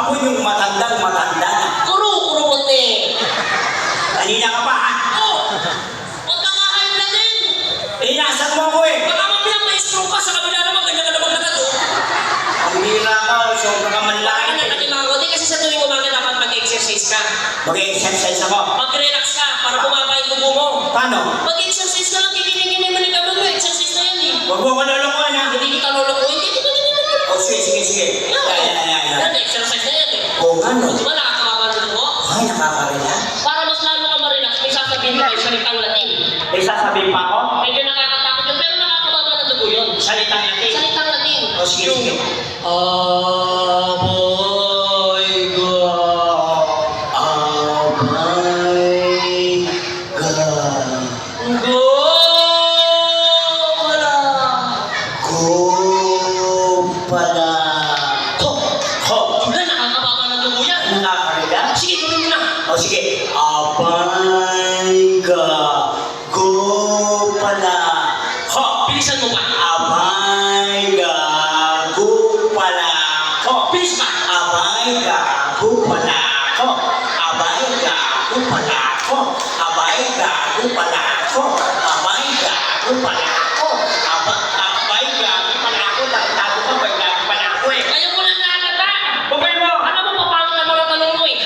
Ako yung matandang matanda na. Kuro puti. Kanina ka pa, ha? Oh! Huwag ka kahayin na din! Inaasal mo ako eh. Baka mamaya maestro ka sa kabila naman, ganyan ka naman naman oh. Ang hira ka, sobra ka Baka manlaki. nakalimango din kasi sa tuwing umaga dapat mag-exercise ka. Mag-exercise ako. Mag-relax ka para bumaba yung dugo mo. Paano? Mag-exercise ka lang, kikinin-kinin mo ni Kabog mo. Exercise na yan eh. Huwag mo ko lulukuhan, ha? Hindi kita lulukuhin, hindi kita O, sige. Yan, exercise na yan eh. Oo nga, no? Di ba nakakababa ng dugo? Ay, nakakaroon. Para mas lalo ka ma-relax, may sasabihin mo kayo salitang Latin. May sasabihin pa ako? Medyo nakakatakot yun, pero nakakababa ng dugo yun. Salitang natin. Salitang Latin. O, sige. O sige, abay ka, go pala. Ho! Bilisan mo pa. Abay ka, go pala. Ho! Bilis pa. Abay ka, go pala. Ho! Abay ka, go pala. Ho! Abay ka, go pala. Ho! Abay ka, go pala. Ho! Abay ka, go pala. Ho! Tago ka, abay ka, go pala. Ho eh. Ayaw mo lang nalata. Babay mo! Alam mo, papangit ang mga tanong mo eh.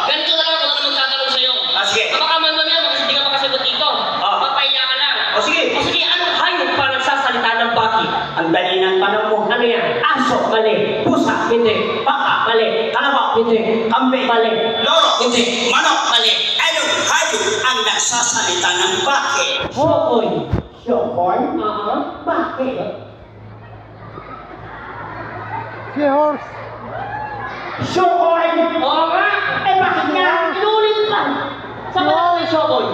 Ganito na lang ako na magtatanong sa'yo. Sige. Baka mamaya, hindi ka makasagot dito. Papahiya ka lang. O sige. O sige, anong hayop pa nagsasalita ng baki? Ang dali ng tanong mo. Ano yan? Aso, mali. Pusa, hindi. Baka, mali. Kalabaw, hindi. Kambe, mali. Loro. Hindi. Manok. Mali. Anong hayop ang nagsasalita ng bakit? Shokoy. Shokoy? Bakit? Seahorse. Shokoy! Oo nga. Eh bakit nga? Inulit pa. Sa mga shokoy.